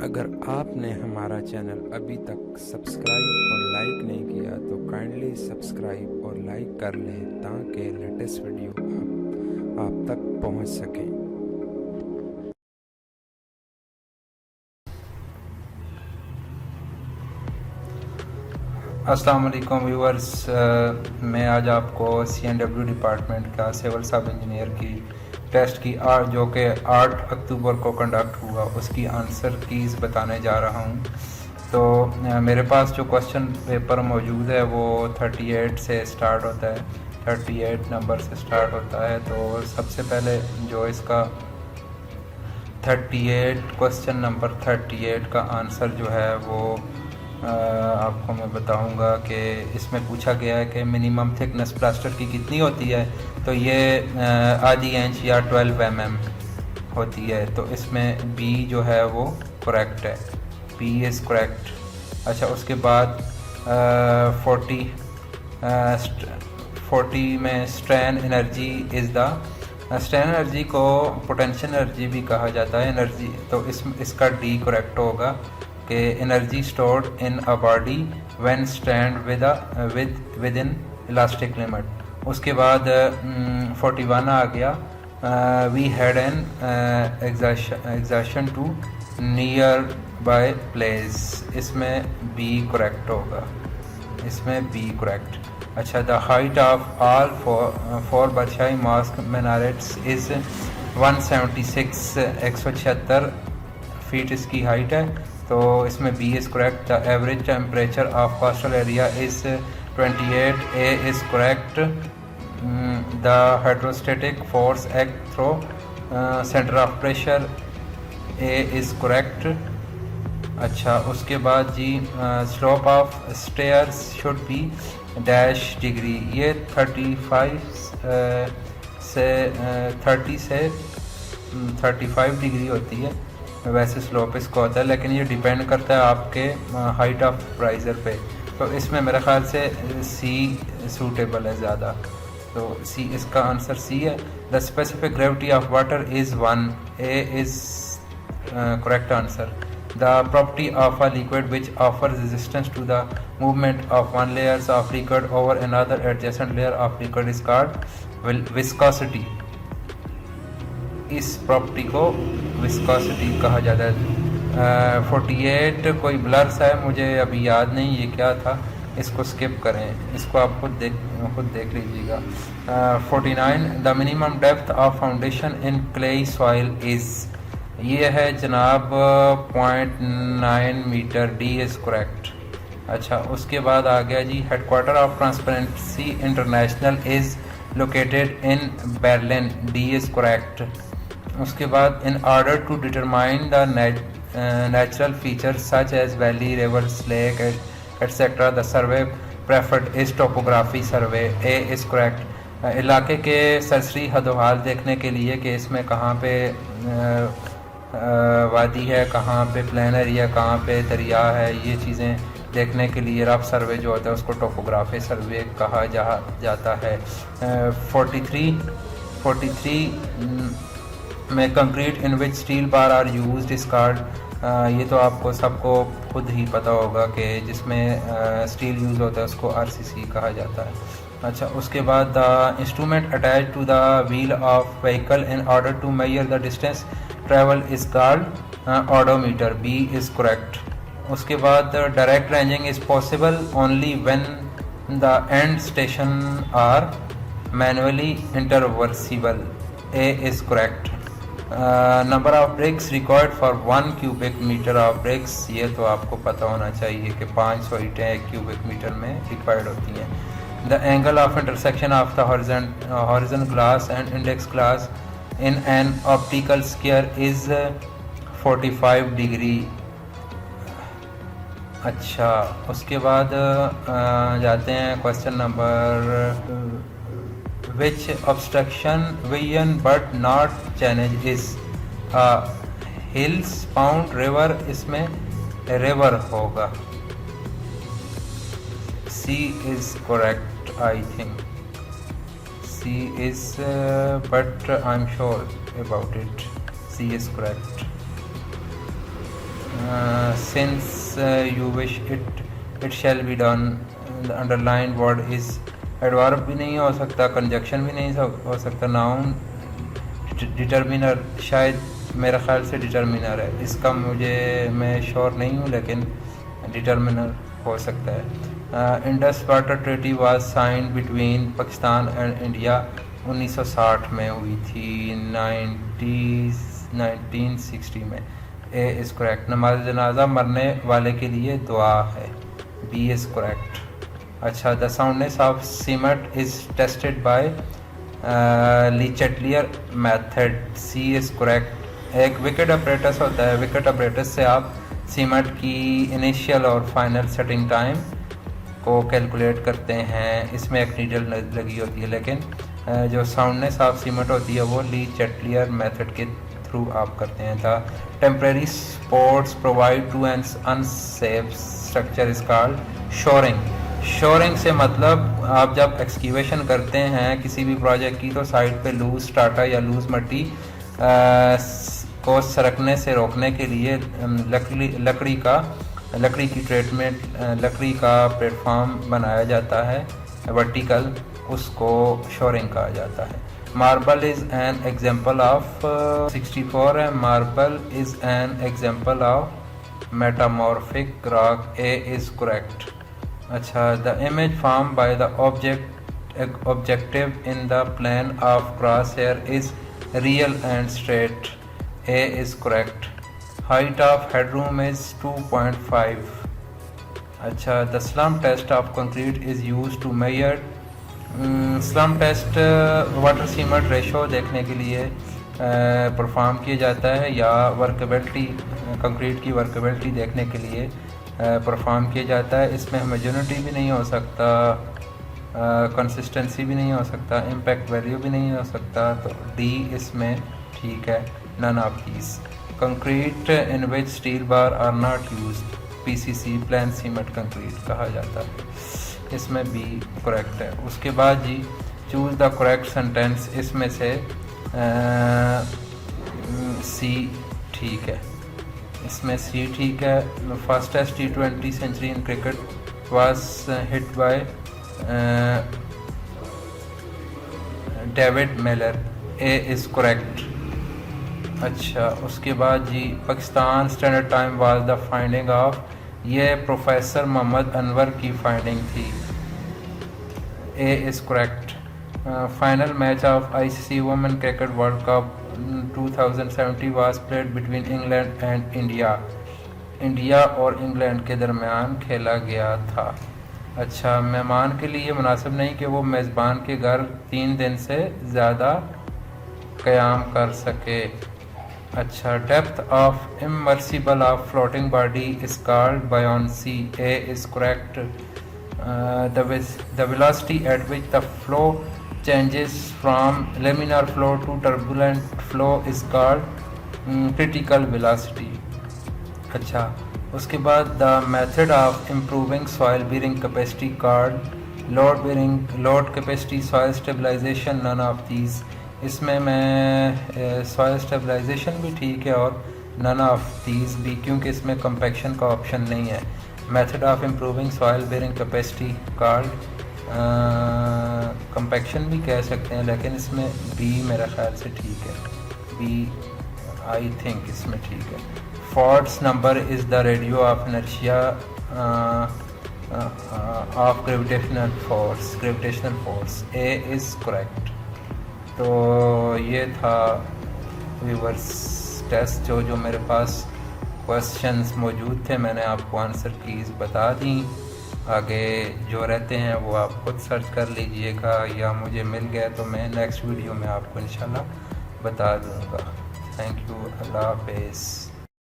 अगर आपने हमारा चैनल अभी तक सब्सक्राइब और लाइक नहीं किया तो काइंडली सब्सक्राइब और लाइक कर लें ताकि लेटेस्ट वीडियो आप तक पहुंच सकें। अस्सलाम वालेकुम व्यूअर्स, मैं आज आपको CNW डिपार्टमेंट का सिविल सब इंजीनियर की टेस्ट की जो कि 8 अक्टूबर को कंडक्ट हुआ उसकी आंसर कीज़ बताने जा रहा हूँ। तो मेरे पास जो क्वेश्चन पेपर मौजूद है वो 38 से स्टार्ट होता है, 38 नंबर से स्टार्ट होता है। तो सबसे पहले जो इसका 38 क्वेश्चन नंबर 38 का आंसर जो है वो आपको मैं बताऊंगा कि इसमें पूछा गया है कि मिनिमम थिकनेस प्लास्टर की कितनी होती है। तो ये आधी इंच या 12 mm होती है। तो इसमें बी जो है वो करेक्ट है, बी इज़ करेक्ट। अच्छा, उसके बाद 40 में strain energy is the strain energy को पोटेंशियल एनर्जी भी कहा जाता है एनर्जी। तो इसका डी करेक्ट होगा कि energy stored in a body when strained within elastic limit. उसके बाद 41 आ गया, we had an exertion to near by place. इसमें बी करेक्ट होगा, इसमें बी करेक्ट। अच्छा, the height of all four Badshahi mosque minarets is 176 176 feet इसकी हाइट है। तो इसमें B is correct. The average temperature of coastal area is 28, A is correct. The hydrostatic force act through centre of pressure, A is correct. अच्छा, उसके बाद जी slope of stairs should be dash degree. ये 35 से 35 degree होती है वैसे slope इसको होता है, लेकिन ये डिपेंड करता है आपके हाइट ऑफ राइज़र पे। तो इसमें मेरे ख्याल से सी सूटेबल है ज़्यादा। तो सी, इसका आंसर सी है। The specific gravity of water is 1, a is correct answer. The property of a liquid which offer resistance to the movement of one layers of liquid over another adjacent layer of liquid is called viscosity. इस property को viscosity कहा जाता है। 48 कोई blur सा है, मुझे अभी याद नहीं ये क्या था, इसको स्किप करें, इसको आप खुद देख लीजिएगा। 49 the minimum depth of foundation in clayey soil is, ये है जनाब 0.9 मीटर, डी इज़ करेक्ट। अच्छा, उसके बाद आ गया जी headquarter of Transparency International is located in Berlin, D is correct. उसके बाद in order to determine the natural features such as valley, rivers, lake etcetera the survey preferred is topography survey, A is correct. इलाके के सरसरी हदोहाल देखने के लिए कि इसमें कहाँ पे वादी है, कहाँ पे प्लेन एरिया, कहाँ पे दरिया है, ये चीज़ें देखने के लिए रफ सर्वे जो होता है उसको टोपोग्राफी सर्वे कहा जाता है। 43 में concrete in which steel bar are used is called, ये तो आपको सबको खुद ही पता होगा कि जिसमें स्टील यूज़ होता है उसको RCC कहा जाता है। अच्छा, उसके बाद the instrument attach to the wheel of vehicle in order to measure the distance travel is called odometer, B is correct. उसके बाद direct ranging is possible only when the end station are manually intervisible, A is correct. Number of bricks required for 1 cubic metre of bricks, ये तो आपको पता होना चाहिए कि 500 ईंटें 1 क्यूबिक मीटर में रिक्वायर्ड होती हैं। The angle of intersection of the horizon glass and index glass in an optical square is 45 degree. अच्छा, उसके बाद जाते हैं question number which obstruction vision but not challenge is a hills pound river, इसमें river होगा, C is correct I think, C is but I'm sure about it, C is correct। Since you wish it shall be done, the underline word is, adverb भी नहीं हो सकता, conjunction भी नहीं हो सकता, नाउन, डिटर्मिनर, शायद मेरा ख्याल से डिटर्मिनर है, इसका मैं श्योर नहीं हूँ, लेकिन डिटर्मिनर हो सकता है। Indus water treaty was signed between Pakistan and India 1960 में हुई थी, 1960 में। A is correct. नमाज जनाजा मरने वाले के लिए दुआ है, बी इज़ करेक्ट। अच्छा, the soundness of cement is tested by Le Chatelier method, C is correct. एक विकेट अपरेटस होता है, विकेट अपरेटस से आप सीमेंट की इनिशियल और फाइनल सेटिंग टाइम को कैलकुलेट करते हैं, इसमें एक नीडल लगी होती है, लेकिन जो साउंडनेस ऑफ सीमेंट होती है वो लीचेटलियर मेथड के थ्रू आप करते हैं। था temporary supports provide to an unsafe structure is called shoring. Shoring से मतलब आप जब एक्सक्यूवेशन करते हैं किसी भी प्रोजेक्ट की, तो साइड पे लूज टाटा या लूज मट्टी को सरकने से रोकने के लिए लकड़ी की ट्रीटमेंट, लकड़ी का प्लेटफॉर्म बनाया जाता है वर्टिकल, उसको शोरिंग कहा जाता है। Marble is an example of 64 है, marble is an example of metamorphic rock, A is correct. अच्छा, the image form by the objective in the plane of cross hair is real and straight, A is correct. Height of headroom is 2.5। अच्छा, the slump test of concrete is use to measure, slump test water cement ratio देखने के लिए perform किया जाता है, या workability, concrete की workability देखने के लिए परफॉर्म किया जाता है। इसमें होमोजेनिटी भी नहीं हो सकता, कंसिस्टेंसी भी नहीं हो सकता, इम्पैक्ट वैल्यू भी नहीं हो सकता, तो डी इसमें ठीक है, none of these. Concrete in which steel bar are not used, PCC plain cement concrete कहा जाता है, इसमें बी करेक्ट है। उसके बाद जी चूज़ द करेक्ट सेंटेंस, इसमें से सी ठीक है, इसमें सी ठीक है। Fastest T20 century in cricket was hit by David Miller, A is correct. अच्छा, उसके बाद जी Pakistan standard time was the finding of, ये प्रोफेसर मोहम्मद अनवर की फाइंडिंग थी, ए is correct. Final match of ICC women cricket world cup 2070 was played between England and India, India और England के दरमियान खेला गया था। अच्छा, मेहमान के लिए मुनासिब नहीं कि वो मेज़बान के घर 3 दिन से ज़्यादा क़याम कर सके। अच्छा, depth of immersible of floating body is called buoyancy, A is correct. The velocity at which the flow changes from laminar flow to turbulent flow is called critical velocity. अच्छा, उसके बाद the method of improving soil bearing capacity called load capacity soil stabilization, none of these, इसमें मैं soil stabilization भी ठीक है और none of these भी, क्योंकि इसमें कंपैक्शन का ऑप्शन नहीं है। Method of improving soil bearing capacity called, compaction भी कह सकते हैं, लेकिन इसमें बी मेरा ख्याल से ठीक है, बी आई थिंक इसमें ठीक है। Fords number is the radio of inertia of gravitational force, A is correct. तो ये था व्यूअर्स टेस्ट, जो मेरे पास क्वेश्चंस मौजूद थे, मैंने आपको आंसर कीज़ बता दी। आगे जो रहते हैं वो आप खुद सर्च कर लीजिएगा, या मुझे मिल गया तो मैं नेक्स्ट वीडियो में आपको इंशाल्लाह बता दूँगा। थैंक यू, अल्लाह हाफ़िज़।